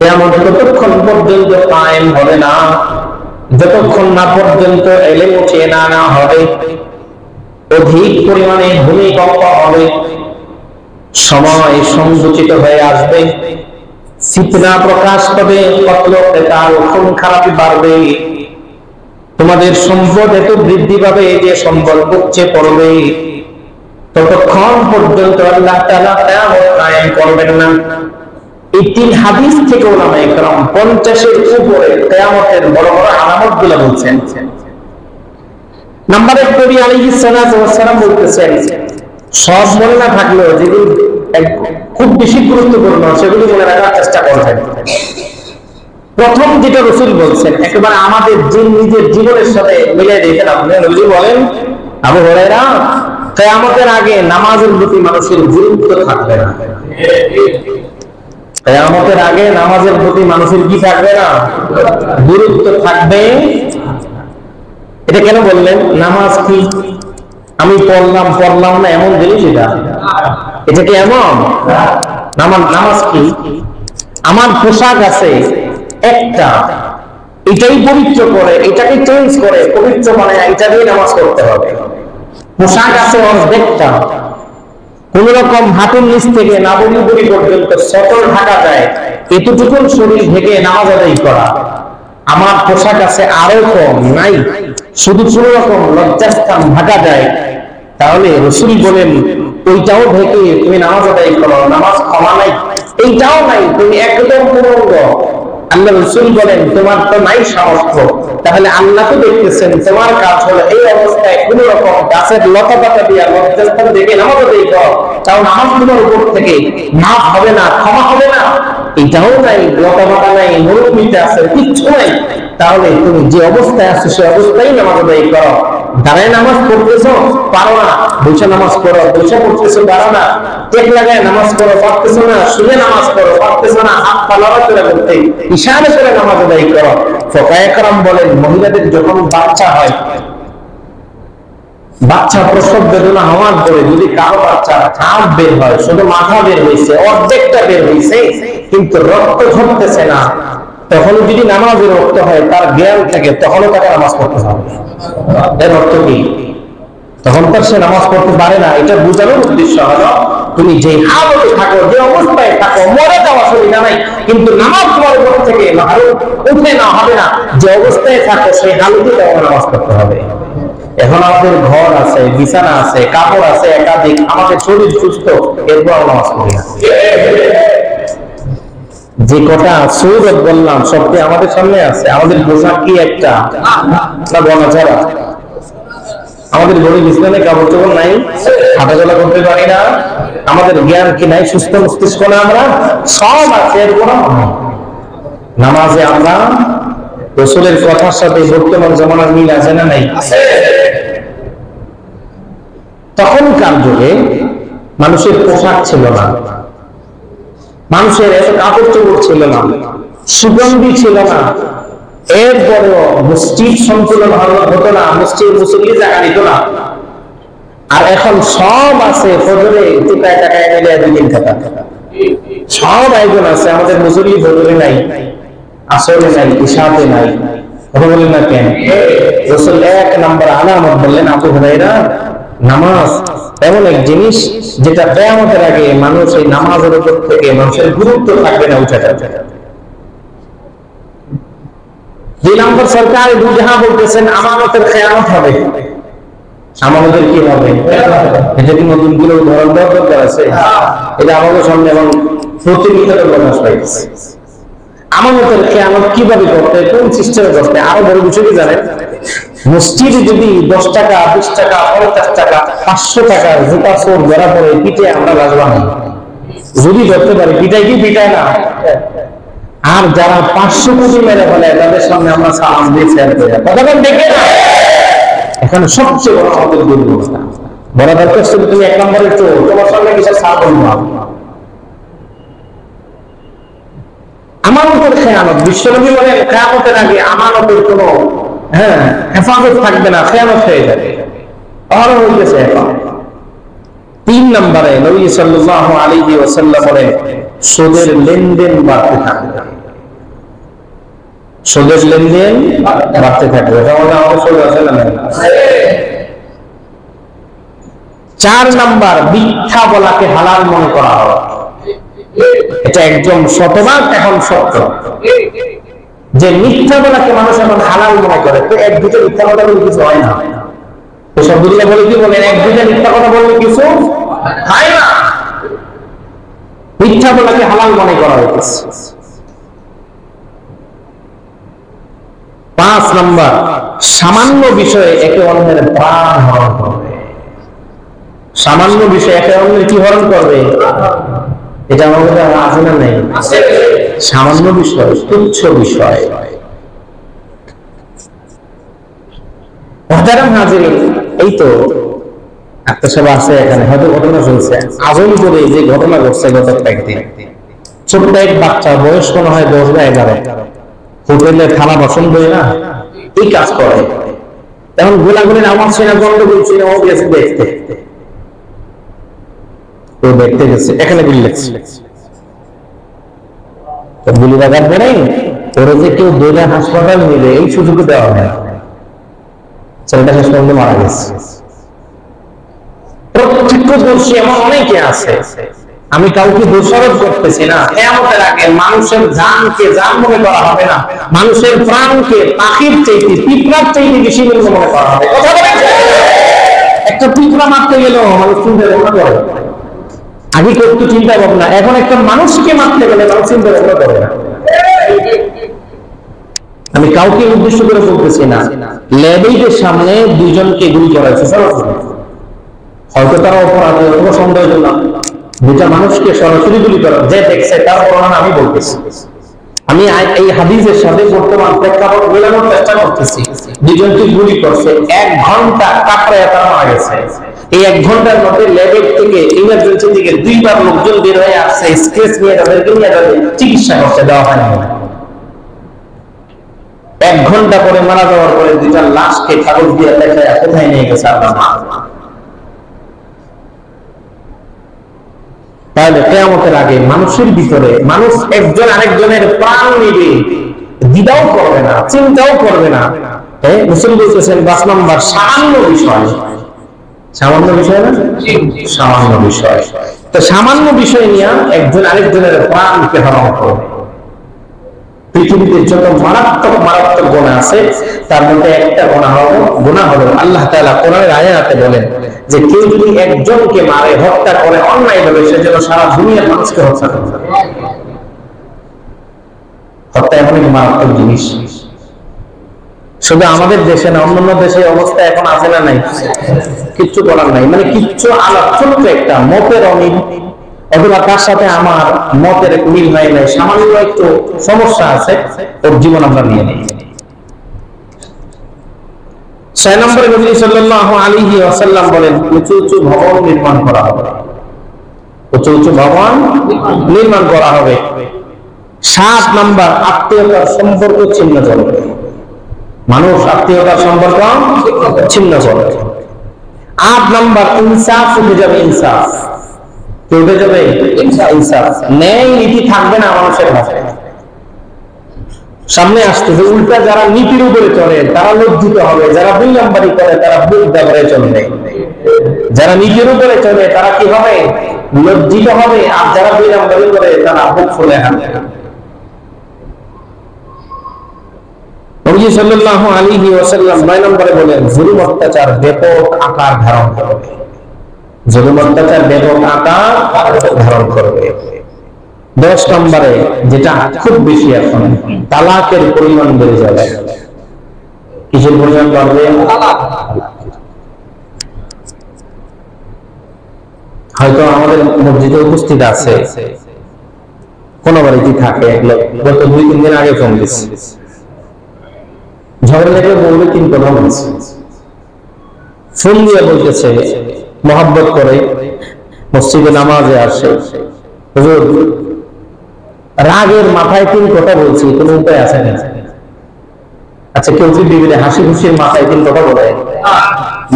কিয়ামত ততক্ষণ পর্যন্ত কায়েম হবে না যতক্ষণ না পর্যন্ত ইলম উঠিয়ে না আনা হবে, অধিক পরিমাণে ভূমিকম্প হবে, সময় সংকুচিত হয়ে আসবে, ফিতনা প্রকাশ পাবে, কতল কেতাল খুন খারাপি বাড়বে, তোমাদের সম্পদ এত বৃদ্ধি পাবে যে সম্পদ উপচে পড়বে। ততক্ষণ পর্যন্ত আল্লাহ তাআলা কিয়ামত কায়েম করবেন না। এই তিন হাদিস থেকে উলামায়ে কেরাম 50-এর উপরে কিয়ামতের বড় বড় আলামতগুলো বলছেন। নাম্বার 1, নবী আলাইহিস সালাতু ওয়াস সালাম বলতেছেন, সব মনে না থাকলেও যেগুলো খুব বেশি গুরুত্বপূর্ণ সেগুলো মনে রাখার চেষ্টা করবেন। প্রথম যেটা রাসূল বলছেন একেবারে আমাদের নিজের জীবনের সাথে মিলিয়ে দেখেন আপনি। নবী বলেন, আবু হুরায়রা, কিয়ামতের আগে নামাজের প্রতি মানুষের গুরুত্ব থাকবে না। কিয়ামতের আগে নামাজের প্রতি মানুষের কি থাকবে না? গুরুত্ব থাকবে। এটা কেন বললেন? নামাজ কি আমি পড়লাম না এমন জিনিস? এটা কি এমন? নামাজ কি আমার পোশাক আছে একটা, এটাই পবিত্র করে, এটাকে চেঞ্জ করে পবিত্র মানে এটা দিয়ে নামাজ পড়তে হবে। পোশাক আছে অর্ধেকটা, কোন রকম হাঁটুর নিচ থেকে নাবুনি পর্যন্ত সতর ঢাকা যায়, এতটুকু শরীর ঢেকে নামাজ আদায় করা। আমার পোশাক আছে আরো কম, নাই, শুধু কোন রকম লজ্জাস্থান ঢাকা যায়, তাহলে রাসূল বলেন ওইটাও ঢেকে তুমি নামাজ আদায় করো, নামাজ ক্ষমা নাই। এইটাও নাই, তুমি একদম পুরঙ্গ। আল্লাহ রাসূল বলেন তোমার তো নাই সামর্থ্য, তাহলে আল্লাহ তো দেখতেছেন তোমার কাজ হলো এই অবস্থায় কোন রকম গাছের লতা পাতা দিয়ে লজ্জাস্থান দেখে নামাজ আদায় করো, তাও নামাজ তোমার উপর থেকে মাফ হবে না, ক্ষমা হবে না। এটাও নাই, লতা পাতা নাই, মরুভূমিতে আছে, কিচ্ছু নাই, তাহলে তুমি যে অবস্থায় আছো সে অবস্থায় নামাজ আদায় করো। দাঁড়ায় নামাজ পড়তেছো পারো না, বসে নামাজ পড়ো, বসে পড়তেছো পারো না, টেক লাগায় নামাজ পড়ো পারতেছো না, শুয়ে নামাজ পড়ো পারতেছো না, হাত পা নড়াচড়া করতে ইশারা করে নামাজ আদায় করো। ফুকাহায়ে কেরাম বলেন মহিলাদের যখন বাচ্চা হয়, বাচ্চা প্রসব বেদনা হওয়ার পরে যদি কারো বাচ্চা হাত বের হয়, শুধু মাথা বের হয়েছে, অর্ধেকটা বের হয়েছে, কিন্তু রক্ত ঝরতেছে না, তখন যদি নামাজের রক্ত হয়, তার জ্ঞান থাকে, তখনও তাকে নামাজ পড়তে হবে। এর অর্থ কি? তখন তার সে নামাজ পড়তে পারে না। এটা বোঝানোর উদ্দেশ্য হলো তুমি যে হালতে থাকো, যে অবস্থায় থাকো, মরে যাওয়া সুবিধা নাই, কিন্তু নামাজ তোমার উপর থেকে উঠে না হবে না। যে অবস্থায় থাকো সেই হালতে তোমার নামাজ পড়তে হবে। এখন আমাদের ঘর আছে, বিছানা আছে, কাপড় আছে একাধিক, আমাদের শরীর সুস্থ, এরপর নামাজ পড়ি না। যে কটা সৌরভ বললাম সবটি আমাদের সামনে আছে। আমাদের পোশাক কি একটা না বলা ছাড়া? আমাদের বড় বিছানে কাপড় চোপড় নাই, হাঁটাচলা করতে পারি না, আমাদের জ্ঞান কি নাই, সুস্থ মস্তিষ্ক না, আমরা সব আছে, এরপর নামাজে আমরা রাসূলের কথার সাথে বর্তমান জামানার মিল আছে না নাই? তখনকার যুগে মানুষের পোশাক ছিল না, মানুষের এত কাপড় চোপড় ছিল না, সুগন্ধি ছিল না, এরপরেও মসজিদ সঞ্চালন হতো না, মসজিদ মুসল্লি জায়গা নিত না। আর এখন সব আছে, ফজরে টিকায় টাকায় মিলে 2-3 টাকা, সব আয়োজন আছে। আমাদের মুসল্লি ফজরে নাই, আসরে নাই, ইশাতে নাই। কথা বলেন না কেন? রাসূল 1 নম্বর আলামত বললেন, আবু হুরায়রা, নামাজ এমন এক জিনিস যেটা কিয়ামতের আগে মানুষ এই নামাজের উপর থেকে মানুষের গুরুত্ব থাকবে না, উঠে যাবে। 2 নম্বর সরকার দুজাহা বলতেছেন আমানতের খেয়ানত হবে। আমানতের কি হবে? এটা কি নতুন করে উদাহরণ দেওয়ার দরকার আছে? এটা আমাদের সামনে এবং প্রতিনিয়ত প্রকাশ পাইছে। আমানতের খেয়ানত কিভাবে করতে, কোন সিস্টেমে করতে? আরো বড় বিষয় কি জানেন? মসজিদে যদি 10 টাকা, 20 টাকা, 50 টাকা, 500 টাকা জুতা চোর ধরা পড়ে, পিঠে আমরা লাগবা না, যদি ধরতে পারি, পিঠাই কি পিঠায় না। আর যারা 500 কোটি মেরে ফেলে তাদের সামনে আমরা সালাম দিয়ে শেয়ার করি, কথাটা দেখে না। এখানে সবচেয়ে বড় আমাদের দুর্বলতা, বড় দরকার ছিল তুমি 1 নম্বরের চোর, তোমার সামনে কিসের সাপ বলবো? আমানতের খেয়ানত। বিশ্বনবী বলেন কিয়ামতের আগে আমানতের কোনো হেফাজত থাকবে না, খেয়ানত হয়ে যাবে। আর হইতেছে এখন 3 নম্বরে নবী সাল্লাল্লাহু আলাইহি ওয়াসাল্লাম বলেন সুদের লেনদেন বাড়তে থাকবে। সুদের লেনদেন বাড়তে থাকবে। আমাদের সুদ আছে না? 4 নাম্বার, মিথ্যা বলাকে হালাল মনে করা হয়। এটা একদম শতভাগ এখন সত্য যে মিথ্যা বলাকে মানুষ এখন হালাল মনে করে। তো এক দুটো মিথ্যা কথা বলে কিছু হয় না। তো সবগুলো বলে কি বলেন, এক দুটো মিথ্যা কথা বললে কিছু হয় না। মিথ্যা বলাকে হালাল মনে করা হয়েছে। 5 নাম্বার, সামান্য বিষয়ে একে অন্যের প্রাণ হরণ করবে। সামান্য বিষয়ে একে অন্যের কি হরণ করবে? এটা আমাদের আছে না নেই? সামান্য বিষয়, তুচ্ছ বিষয়। এই তো একটা সব আছে এখানে, হয়তো ঘটনা চলছে। আজল করে যে ঘটনা ঘটছে গত কয়েকদিন, ছোট্ট এক বাচ্চা, বয়স মনে হয় 10 বা 11, হোটেলে থালা বাসন ধরে না এই কাজ করে। এখন গোলাগুলির আমার সেনা গন্ডগোল ছিল, ও গেছে দেখতে, ও দেখতে গেছে, এখানে গুলি লাগছে। গুলি লাগার পরে ওরা যে কেউ দৌড়ে হাসপাতাল নিলে এই সুযোগ দেওয়া হয় না। ছেলেটা শেষ পর্যন্ত মারা গেছে। প্রত্যক্ষদর্শী এমন অনেকে আছে। আমি কাউকে দোষারোপ করতেছি না। কিয়ামতের আগে মানুষের জানকে জান মনে করা হবে না, মানুষের প্রাণকে পাখির চাইতে, পিঁপড়ার চাইতে বেশি মনে করা হবে। কথা বলেন, একটা পিঁপড়া মারতে গেলেও মানুষ চিন্তা ভাবনা করে। আগে করতো চিন্তা ভাবনা, এখন একটা মানুষকে মারতে গেলে মানুষ চিন্তা ভাবনা করে না। আমি কাউকে উদ্দেশ্য করে বলতেছি না। ল্যাবের সামনে 2 জনকে গুলি করা হয়েছে, হয়তো তারা অপরাধী, কোনো সন্দেহ না। 2টা মানুষকে সরাসরি গুলি করা, যে দেখছে তার বর্ণনা আমি বলতেছি। আমি এই হাদিসের সাথে বর্তমান প্রেক্ষাপট মেলানোর চেষ্টা করতেছি। 2 জনকে গুলি করছে, 1 ঘন্টা কাপড়ে তারা মারা গেছে। এই 1 ঘন্টার মধ্যে ল্যাবের থেকে, ইমার্জেন্সি থেকে 2 বার লোকজন বের হয়ে আসছে, স্ট্রেস নিয়ে তাদেরকে নিয়ে তাদের চিকিৎসা করতে দেওয়া হয়নি। 1 ঘন্টা পরে মারা যাওয়ার পরে 2টা লাশকে কাগজ দিয়ে দেখায় কোথায় নিয়ে গেছে আপনার মা। তাহলে কিয়ামতের আগে মানুষের ভিতরে মানুষ একজন আরেকজনের প্রাণ নিবে, দ্বিধাও করবে না, চিন্তাও করবে না। মুসলিম বলতেছেন 5 নম্বর, সামান্য বিষয়। সামান্য বিষয় না, সামান্য বিষয়। তো সামান্য বিষয় নিয়ে একজন আরেকজনের প্রাণকে হরণ করবে। পৃথিবীতে যত মারাত্মক মারাত্মক গুনাহ আছে তার মধ্যে একটা গুনাহ হলো আল্লাহ তাআলা কোরআনের আয়াতে বলেন যে কেউ যদি একজনকে মারে, হত্যা করে অন্যায়ভাবে, সে যেন সারা দুনিয়ার মানুষকে হত্যা করে। হত্যা এমন এক মারাত্মক জিনিস। শুধু আমাদের দেশে না, অন্যান্য দেশে অবস্থা এখন আছে না নাই? কিচ্ছু করার নাই। মানে কিচ্ছু আলাপ, ছোট্ট একটা মতের অমিল, অথবা তার সাথে আমার মতের মিল হয় নাই, সামান্য একটু সমস্যা আছে, ওর জীবন আমরা নিয়ে নিই। 6 নম্বরে নবী সাল্লাল্লাহু আলাইহি ওয়াসাল্লাম বলেন, উঁচু উঁচু ভবন নির্মাণ করা হবে। উঁচু উঁচু ভবন নির্মাণ করা হবে। 7 নম্বর, আত্মীয়তার সম্পর্ক ছিন্ন করবে। মানুষ আত্মীয়তার সম্পর্ক ছিন্ন করবে। 8 নম্বর, ইনসাফ উঠে যাবে। ইনসাফ উঠে যাবে, ইনসাফ, ন্যায় নীতি থাকবে না মানুষের কাছে। সামনে আসতেছে উল্টা, যারা নীতির উপরে চলে তারা লজ্জিত হবে, যারা 2 নম্বরই করে তারা বুক দাবড়ে চলবে। যারা নীতির উপরে চলে তারা কি হবে? লজ্জিত হবে। আর যারা 2 নম্বরই করে তারা বুক ফুলে হাঁটবে। নবী সাল্লাল্লাহু আলাইহি ওয়াসাল্লাম 9 নম্বরে বলেন, জুলুম অত্যাচার ব্যাপক আকার ধারণ করবে। জুলুম অত্যাচার ব্যাপক আকার ধারণ করবে। 10 নম্বরে, যেটা খুব বেশি এখন, তালাকের পরিমাণ বেড়ে যাবে। কিসের পরিমাণ বাড়বে? হয়তো আমাদের মসজিদে উপস্থিত আছে, কোন বাড়িতে থাকে এক লোক, গত 2-3 দিন আগে ফোন দিচ্ছে, ঝগড়া লেগে বলবে 3 কথা বলছে। ফোন দিয়ে বলতেছে, মহব্বত করে মসজিদে নামাজে আসে, হুজুর রাগের মাথায় 3 কথা বলছি, কোন উপায় আছে না? আচ্ছা, কেউ কি বিবিরে হাসি খুশির মাথায় 3 কথা বলে?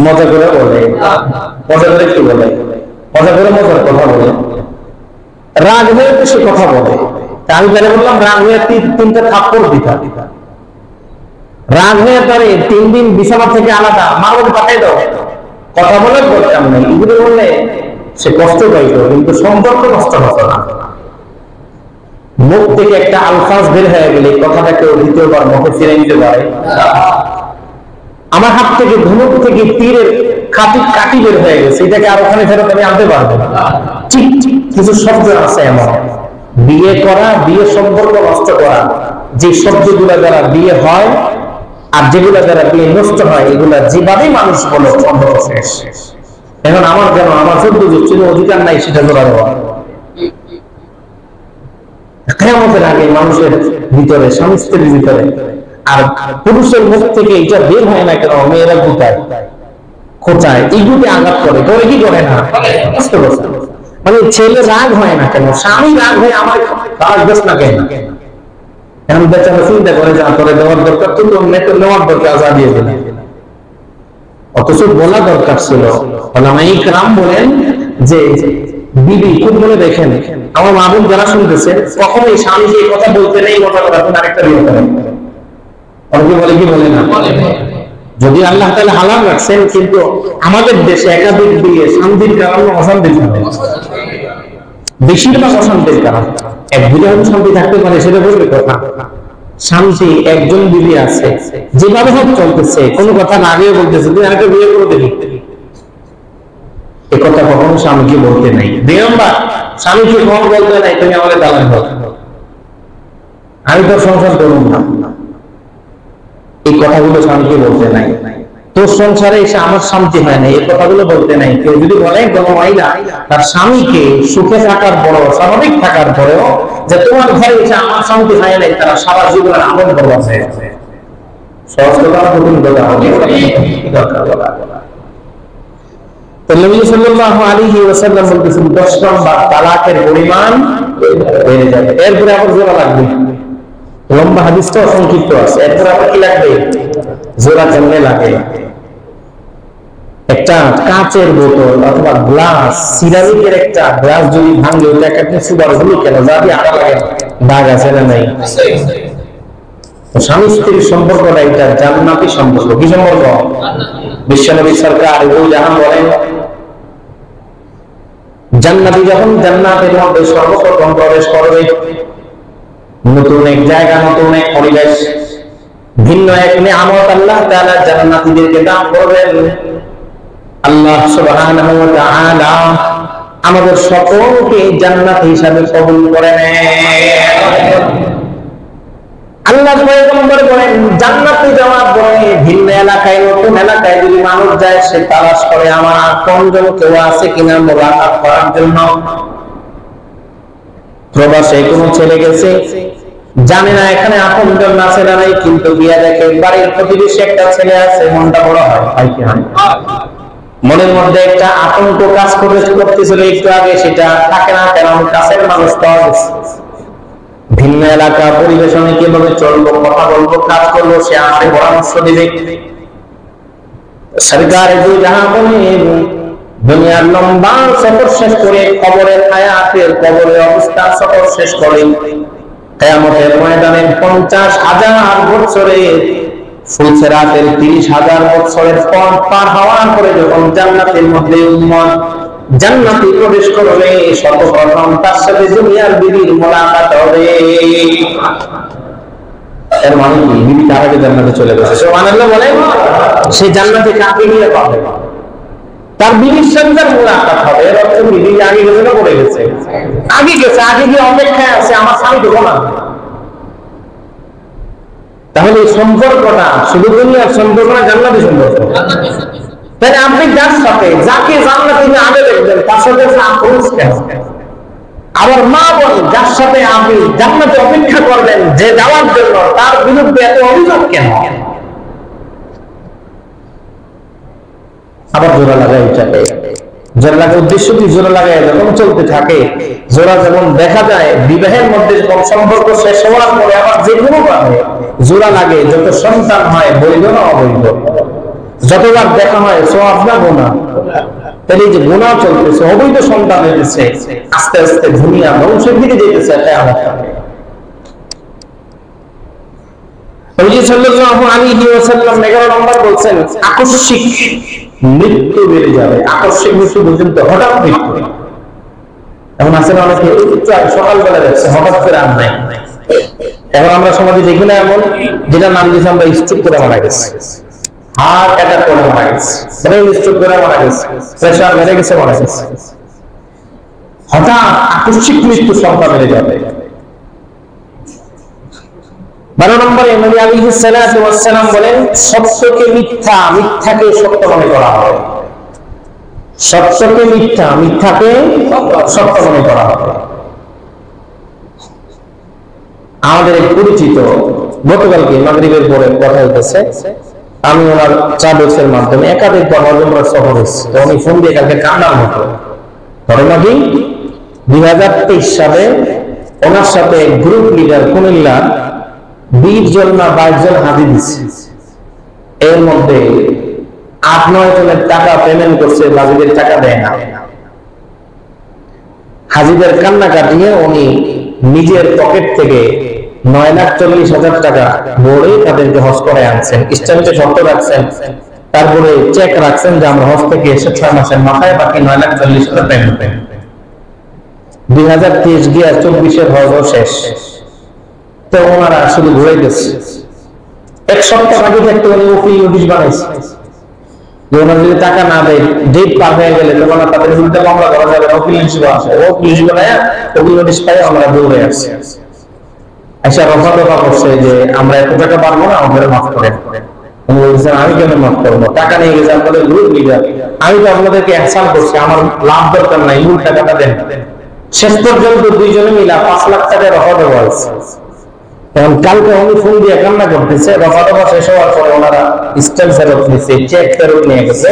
মজা করে বলে? মজা করে কি বলে? মজা করে মজার কথা বলে। রাগ হয়ে সে কথা বলে। আমি বললাম রাগ হয়ে 3টা থাপ্পড় দিতা, রাগ হয়ে পরে 3 দিন বিছানা থেকে আলাদা, মা বলে পাঠাই দাও, কথা বলে করতাম না, এগুলো বললে সে কষ্ট পাইত কিন্তু সম্পর্ক নষ্ট হতো না। মুখ থেকে একটা আলফাজ বের হয়ে গেলে কথাটা কেউ দ্বিতীয়বার মুখে ফিরে নিতে পারে? আমার হাত থেকে ধনুক থেকে তীরের কাটি বের হয়ে গেছে, এটাকে আর ওখানে ফেরত আমি আনতে পারবো না। ঠিক কিছু শব্দ আছে এমন, বিয়ে করা, বিয়ে সম্পর্ক নষ্ট করা, যে শব্দগুলা দ্বারা বিয়ে হয় আর যেগুলা দ্বারা বিয়ে নষ্ট হয়, এগুলা যেভাবেই মানুষ বলো সম্পর্ক শেষ। এখন আমার কেন আমার সদ্য ছিল অধিকার নাই সেটা জোড়া দেওয়া। কিয়ামতের আগে মানুষের ভিতরে, স্বামী স্ত্রীর ভিতরে আর পুরুষের মুখ থেকে এটা বের হয় না কেন, মেয়েরা কোথায় কোথায় এইগুলি আঘাত করে, করে কি করে না, মানে ছেলে রাগ হয় না কেন, স্বামী রাগ হয় আমার তার দোষ না কেন। এখন বেচারা চিন্তা করে যা করে দেওয়ার দরকার, কিন্তু মেয়েকে নেওয়ার দরকার, যা দিয়ে দিল, অথচ বলা দরকার ছিল। ওলামায়ে কেরাম বলেন যে বিবি খুব বলে দেখেন, আমার মা বোন যারা শুনতেছে, কখনোই স্বামীকে এই কথা বলতে নেই, কথা বলা আরেকটা বিয়ে করেন। অনেকে বলে কি বলে না, যদি আল্লাহ তাআলা হালাল রাখছেন, কিন্তু আমাদের দেশে একাধিক বিয়ে শান্তির কারণে অশান্তির কারণে, বেশিরভাগ অশান্তির কারণ। এক বিয়ে হয়তো শান্তি থাকতে পারে, সেটা বলবে কথা, শান্তি একজন বিবি আছে যেভাবে হোক চলতেছে, কোনো কথা না আগেও বলতেছে তুমি আরেকটা বিয়ে করে দেখি, এ কথা কখনো স্বামীকে বলতে নাই। বেরম্বার স্বামীকে কখন বলতে নাই তুমি আমাকে তালাক দাও, আমি তো সংসার করব না, এই কথাগুলো স্বামীকে বলতে নাই। তোর সংসারে এসে আমার শান্তি হয় না, এই কথাগুলো বলতে নাই। কেউ যদি বলে কোনো মহিলা তার স্বামীকে সুখে থাকার পরেও, স্বাভাবিক থাকার পরেও, যে তোমার ঘরে এসে আমার শান্তি হয় নাই, তারা সারা জীবনের আমল বরবাদ হয়ে যাবে। সহজ কথা না, কঠিন কথা, দরকার বলা। তো নবী সাল্লাল্লাহু আলাইহি ওয়াসাল্লাম বলতেছেন 10 নম্বর তালাকের পরিমাণ বেড়ে যাবে। এরপরে আবার জোড়া লাগবে, লম্বা হাদিসটা সংক্ষিপ্ত আছে। এরপরে আবার কি লাগবে, জোড়া কেমনে লাগে। একটা কাচের বোতল অথবা গ্লাস, সিরামিকের একটা গ্লাস যদি ভাঙলে ওটা একটা সুবার হলো কেন, যাতে আটা লাগে, দাগ আছে না নাই? স্বামী স্ত্রীর সম্পর্কটা এটা জান্নাতি সম্পর্ক। কি সম্পর্ক? বিশ্বনবী সরকার জাহান বলেন, জান্নাতি যখন জান্নাতের মধ্যে সর্বপ্রথম প্রবেশ করবে, নতুন এক জায়গা, নতুন এক পরিবেশ, ভিন্ন এক নিয়ামত আল্লাহ তাআলা জান্নাতীদেরকে দান করবেন। আল্লাহ সুবহানাহু ওয়া তাআলা আমাদের সকলকে জান্নাতি হিসাবে কবুল করে নেন। আল্লাহ পয়গম্বর বলেন, জান্নাতে যাওয়ার পরে ভিন্ন এলাকায়, নতুন এলাকায় যদি মানুষ যায়, সে তালাশ করে আমার আপনজন কেউ আছে কিনা মোলাকাত করার জন্য। প্রবাসে কোনো ছেলে গেছে, জানে না এখানে আপনজন আছে না নাই, কিন্তু বিয়ে দেখে বাড়ির প্রতিবেশী একটা ছেলে আছে, মনটা বড় হয়, হয় কি হয়? মনের মধ্যে একটা আতঙ্ক কাজ করতেছিল একটু আগে, সেটা থাকে না কেন, কাছের মানুষ পাওয়া গেছে। ভিন্ন এলাকা, পরিবেশ, আমি কিভাবে চলবো, কথা বলবো, কাজ করবো, সে আমাকে পরামর্শ দিবে। সরকার দুনিয়ার লম্বা সফর শেষ করে, কবরের হায়াতের, কবরের অবস্থা সফর শেষ করে, কিয়ামতের ময়দানে 50,000 বছরের, ফুলসিরাতের 30,000 বছরের পর পার হওয়ার পরে যখন জান্নাতের মধ্যে উম্মত জান্নাতে প্রবেশ করবে, সর্বপ্রথম তার সাথে দুনিয়ার বিবির মোলাকাত হবে। এর মানে কি, বিবি তার আগে জান্নাতে চলে গেছে, সুবহানাল্লাহ বলেন। সে জান্নাতে কাকে নিয়ে পাবে? তার বিবির সঙ্গে মোলাকাত হবে। এর অর্থ বিবি আগে গেছে না পড়ে গেছে? আগে গেছে, আগে গিয়ে অপেক্ষায় আছে আমার স্বামী দেবো না। তাহলে এই সম্পর্কটা শুধু দুনিয়ার সম্পর্ক না, জান্নাতি সম্পর্ক। তাহলে আপনি যার সাথে, যাকে জান্নাতে আগে দেখবেন, তার সাথে আপরোচ কেন? আবার মা বলেন, যার সাথে আপনি জান্নাতে অপেক্ষা করবেন যে যাওয়ার জন্য, তার বিরুদ্ধে এত অভিযোগ কেন? আবার জোড়া লাগাই চাপে, জোড়া লাগার উদ্দেশ্য কি? জোড়া লাগাই যখন চলতে থাকে, জোড়া যখন দেখা যায়, বিবাহের মধ্যে যখন সম্পর্ক শেষ হওয়ার পরে আবার যে কোনো ভাবে জোড়া লাগে, যত সন্তান হয়, বৈধ না অবৈধ, যতবার দেখা হয় সওয়াব না গুনাহ, তাহলে যে গুনাহ চলতেছে, অবৈধ সন্তান হয়েছে, আস্তে আস্তে দুনিয়া ধ্বংসের দিকে যেতেছে। নবী সাল্লাল্লাহু আলাইহি ওয়াসাল্লাম 11 নম্বর বলছেন আকস্মিক মৃত্যু বেড়ে যাবে। আকস্মিক মৃত্যু বুঝেন তো, হঠাৎ মৃত্যু। এখন আসলে অনেকে সকালবেলা যাচ্ছে, হঠাৎ করে আর নাই। এখন আমরা সমাজে দেখি না এমন, যেটা নাম দিয়েছে আমরা স্ট্রোক করে মারা গেছে, হার্ট অ্যাটাক করে মারা গেছে, ব্রেন স্ট্রোক করে মারা গেছে, প্রেশার বেড়ে গেছে মারা গেছে। হঠাৎ আকস্মিক মৃত্যু সংখ্যা বেড়ে যাবে। 12 নম্বরে নবী আলাইহিস সালাতু ওয়াস সালাম বলেন সত্যকে মিথ্যা, মিথ্যাকে সত্য মনে করা হবে। সত্যকে মিথ্যা, মিথ্যাকে সত্য মনে করা হবে। আমাদের এক পরিচিত গতকালকে মাগরিবের পরে কথা হইতেছে, আমি ওনার চাদকের মাধ্যমে একাধিকবার হজরত সফর হয়েছি। তো উনি ফোন দিয়ে কালকে কান্নার মতো ঘটনা কি 2023 সালে ওনার সাথে গ্রুপ লিডার কুমিল্লার 20 জন না 22 জন হাজি দিচ্ছে। এর মধ্যে 8-9 জনের টাকা পেমেন্ট করছে, হাজিদের টাকা দেয় না। হাজিদের কান্না কাটিয়ে উনি নিজের পকেট থেকে 9,40,000 টাকা ভরে তাদেরকে হজ করে আনছেন, স্ট্যাম্পে শর্ত রাখছেন, তারপরে চেক রাখছেন যে আমরা হজ থেকে এসে 6 মাসের মাথায় বাকি 9,40,000 পেমেন্ট। 2023 গিয়া 24-এর হজও শেষ। তো ওনারা শুধু ঘুরাইতেছে। এক সপ্তাহ আগে থাকতে উনি উকিল নোটিশ বানাইছে যে ওনারা যদি টাকা না দেয়, ডেট পার হয়ে গেলে তখন তাদের বিরুদ্ধে মামলা করা যাবে। উকিল নোটিশ আসে, উকিল নোটিশ বানায়, উকিল নোটিশ পাই আমরা দৌড়ে আসছি। আচ্ছা রফা দফা করছে যে আমরা এত টাকা পারবো না, আমাদের মাফ করেন। উনি বলছেন আমি কেন মাফ করবো, টাকা নিয়ে গেছে আপনাদের গ্রুপ লিডার, আমি তো আপনাদেরকে এহসান করছি, আমার লাভ দরকার নাই, মূল টাকাটা দেন। শেষ পর্যন্ত দুইজনে মিলা 5 লাখ টাকা রফা দেওয়া হয়েছে। এখন কালকে উনি ফোন দিয়ে কান্না করতেছে, রফা দফা শেষ হওয়ার পরে ওনারা স্ট্যাম্প ফেরত নিচ্ছে, চেক ফেরত নিয়ে গেছে।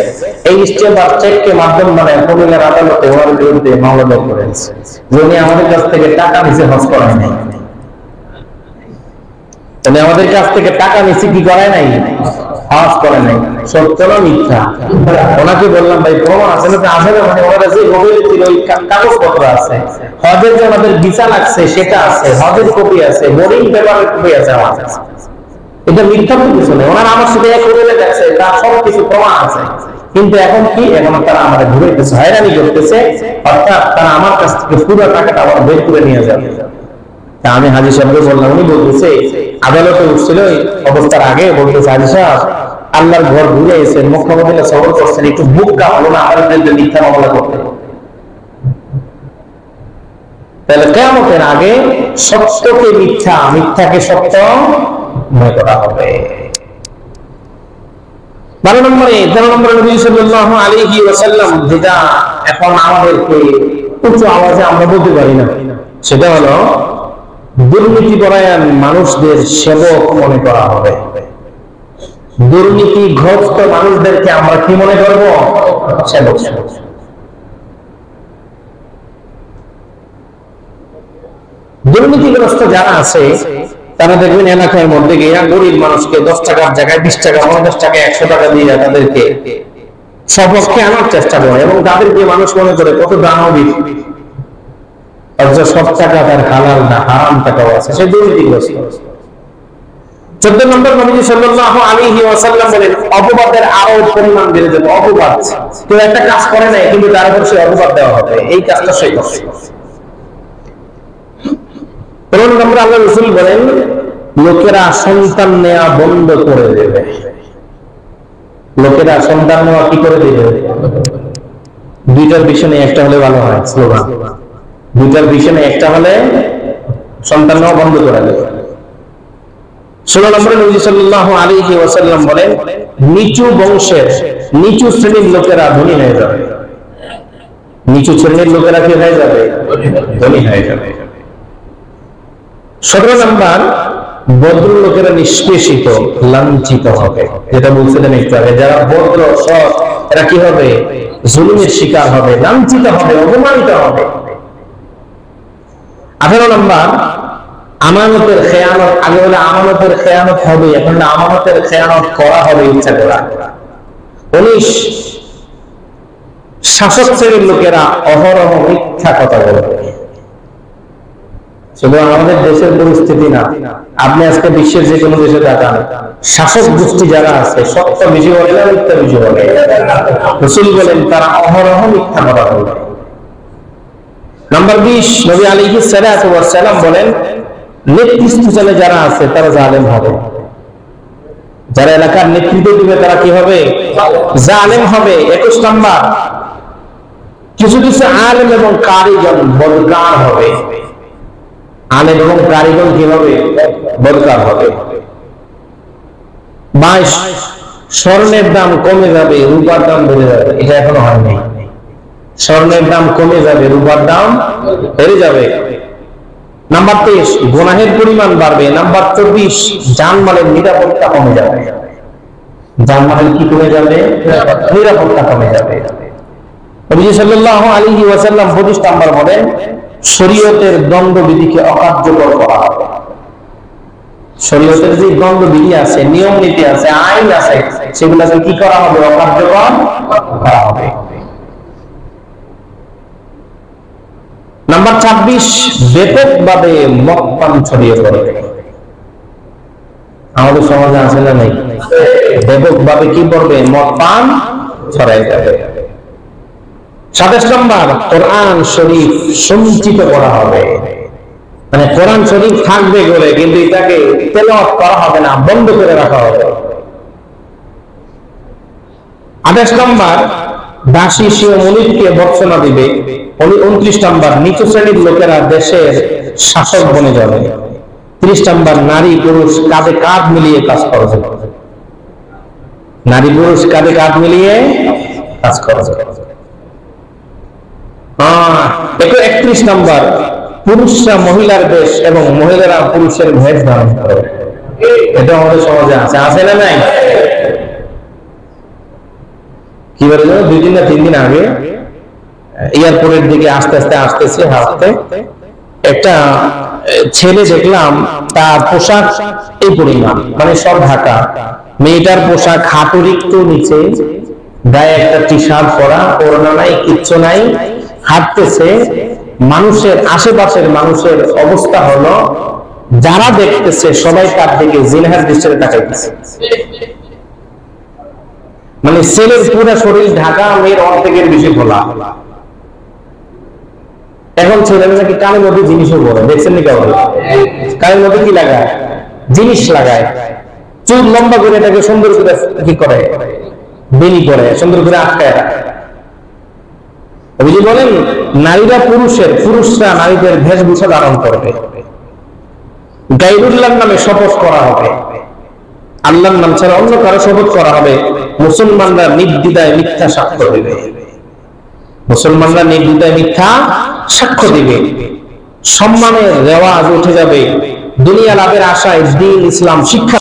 এই স্ট্যাম্প আর চেককে মাধ্যম মানে কুমিল্লার আদালতে ওনার বিরুদ্ধে মামলা দায়ের করেছে যে উনি আমাদের কাছ থেকে টাকা নিচে হজ করায় নাই। উনি আমাদের কাছ থেকে টাকা নিচে কি করায় নাই, হজ করে নাই। সত্য না মিথ্যা? ওনাকে বললাম ভাই প্রমাণ আছে না? আসলে মানে ওনারা যে মোবাইল ছিল ওই কাগজপত্র আছে, হজের যে আমাদের ভিসা লাগছে সেটা আছে, হজের কপি আছে, বোর্ডিং পেপারের কপি আছে আমার কাছে। এটা মিথ্যা কিছু নেই। ওনারা আমার সাথে এক হোটেলে দেখছে, তার সব কিছু প্রমাণ আছে। কিন্তু এখন কি, এখন তারা আমাদের ঘুরাইতেছে, হয়রানি করতেছে। অর্থাৎ তারা আমার কাছ থেকে পুরো টাকাটা আবার বের করে নিয়ে যাবে। আমি হাজি সাহেবকে বললাম, উনি বলতেছে আদালতে উঠছিল এই অবস্থার আগে, বলতেছে হাজি সাহেব আল্লাহর ঘর ঘুরে এসেছেন, মক্কা মদিনা সফর করছেন, একটু বুক কাঁপলো না আদালতের মিথ্যা মামলা করতে? তাহলে কিয়ামতের আগে সত্যকে মিথ্যা, মিথ্যাকে সত্য মনে করা হবে। 12 নম্বরে নবী সাল্লাল্লাহু আলাইহি ওয়াসাল্লাম যেটা এখন আমাদেরকে উচ্চ আওয়াজে আমরা বলতে পারি না, সেটা হলো দুর্নীতিপরায়ণ মানুষদের সেবক মনে করা হবে। দুর্নীতিগ্রস্ত মানুষদেরকে আমরা কি মনে করব? সেবক। দুর্নীতিগ্রস্ত যারা আছে তারা দেখবেন এলাকার মধ্যে গিয়ে গরিব মানুষকে 10 টাকার জায়গায় 20 টাকা, 50 টাকা, 100 টাকা দিয়ে তাদেরকে সপক্ষে আনার চেষ্টা করে এবং তাদেরকে মানুষ মনে করে কত দানবীর। সব টাকা তার হালাল না, হারাম টাকাও আছে, সে দুর্নীতিগ্রস্ত। 14 নম্বর নবী সাল্লাল্লাহু আলাইহি ওয়াসাল্লাম বলেন অপবাদের আরো পরিমাণ বেড়ে যাবে। অপবাদ, কেউ একটা কাজ করে নাই কিন্তু তার উপর সে অপবাদ দেওয়া হবে, এই কাজটা সে করছে। 15 নম্বর আল্লাহ রাসূল বলেন লোকেরা সন্তান নেওয়া বন্ধ করে দেবে। লোকেরা সন্তান নেওয়া কি করে দেবে? দুইটার পিছনে একটা হলে ভালো হয় স্লোগান। দুইটার পিছনে একটা হলে সন্তান নেওয়া বন্ধ করে দেবে। 16 নম্বরে নবী সাল্লাল্লাহু আলাইহি ওয়াসাল্লাম বলেন নিচু বংশের, নিচু শ্রেণীর লোকেরা ধনী হয়ে যাবে। নিচু শ্রেণীর লোকেরা কি হয়ে যাবে? ধনী হয়ে যাবে। 17 নম্বর ভদ্র লোকেরা নিষ্পেষিত, লাঞ্ছিত হবে। যেটা বলছিলেন একটু আগে, যারা ভদ্র সৎ এরা কি হবে? জুলুমের শিকার হবে, লাঞ্ছিত হবে, অপমানিত হবে। 18 নম্বর আমানতের খেয়ানত। আগে বলে আমানতের খেয়ানত হবে, এখন আমানতের খেয়ানত করা হবে ইচ্ছা করা। 19 শাসক শ্রেণীর লোকেরা অহরহ মিথ্যা কথা বলবে। শুধু আমাদের দেশের পরিস্থিতি না, আপনি আজকে বিশ্বের যে কোনো দেশে তাকান, শাসক গোষ্ঠী যারা আছে সত্য বেশি বলে না মিথ্যা বেশি বলে? রাসূল বলেন তারা অহরহ মিথ্যা কথা বলে। নাম্বার 20, নবী আলাইহিস সালাতু ওয়াস সালাম বলেন নেতৃত্বে যারা আছে তারা জালেম হবে। যারা এলাকার নেতৃত্ব দিবে তারা কি হবে? জালেম হবে। 21 নাম্বার, কিছু কিছু আলেম এবং কারিগণ বদকার হবে। আলেম এবং কারিগণ কি হবে? বদকার হবে। 22, স্বর্ণের দাম কমে যাবে, রূপার দাম বেড়ে যাবে। এটা এখনো হয়নি। স্বর্ণের দাম কমে যাবে, রূপার দাম বেড়ে যাবে। নাম্বার 23, গুনাহের পরিমাণ বাড়বে। নাম্বার 24, জানমালের নিরাপত্তা কমে যাবে। জানমালের কি কমে যাবে? নিরাপত্তা কমে যাবে। নবী সাল্লাল্লাহু আলাইহি ওয়াসাল্লাম 25 নাম্বার বলেন শরীয়তের দণ্ডবিধিকে অকার্যকর করা হবে। শরীয়তের যে দণ্ডবিধি আছে, নিয়ম নীতি আছে, আইন আছে, সেগুলোকে কি করা হবে? অকার্যকর করা হবে। নাম্বার 26, ব্যাপকভাবে মদপান ছড়িয়ে পড়বে। আমাদের সমাজে আছে না নাই? ব্যাপকভাবে কি পড়বে? মদপান ছড়িয়ে যাবে। 27 নম্বর, কোরআন শরীফ সঞ্চিত করা হবে। মানে কোরআন শরীফ থাকবে বলে কিন্তু এটাকে তেলাওয়াত করা হবে না, বন্ধ করে রাখা হবে। 28 নম্বর, দাসী স্বীয় মনিবকে ভর্ৎসনা দিবে। 29 নম্বর, নিচু শ্রেণীর লোকেরা দেশের শাসক বনে যাবে। 30 নম্বর, নারী পুরুষ কাঁধে কাঁধ মিলিয়ে কাজ করবে। নারী পুরুষ কাঁধে কাঁধ মিলিয়ে কাজ করবে। 31 নম্বর, পুরুষরা মহিলার বেশ এবং মহিলারা পুরুষের ভেষ ধারণ করে। এটা আমাদের সমাজে আছে, আছে না নাই? কি বলে 2 দিন না 3 দিন আগে এয়ারপোর্টের দিকে আস্তে আস্তে আসতেছে হাঁটতে, একটা ছেলে দেখলাম তার পোশাক এই পরিমাণ, মানে সব ঢাকা। মেয়েটার পোশাক হাঁটুর একটু নিচে, গায়ে একটা টি শার্ট পরা, ওড়না নাই, কিচ্ছু নাই, হাঁটতেছে। মানুষের আশেপাশের মানুষের অবস্থা হলো যারা দেখতেছে সবাই তার দিকে জিনহার দৃষ্টিতে তাকাইতেছে। মানে ছেলের পুরো শরীর ঢাকা, মেয়ের অর্ধেকের বেশি খোলা। এখন ছেলেরা নাকি কানের মধ্যে জিনিসও পরে, দেখছেন নি? কেমন কানের মধ্যে কি লাগায়? জিনিস লাগায়। চুল লম্বা করে এটাকে সুন্দর করে কি করে? বেনি করে সুন্দর করে আটকায় রাখে। বলেন নারীরা পুরুষরা নারীদের বেশভূষা ধারণ করবে। গায়রুল্লাহর নামে শপথ করা হবে। আল্লাহর নাম ছাড়া অন্য কারো শপথ করা হবে। মুসলমানরা নির্দ্বিধায় মিথ্যা সাক্ষ্য দেবে। মুসলমানরা নির্দ্বিধায় মিথ্যা সাক্ষ্য দিবে। সম্মানের রেওয়াজ উঠে যাবে। দুনিয়া লাভের আশায় দ্বীন ইসলাম শিক্ষা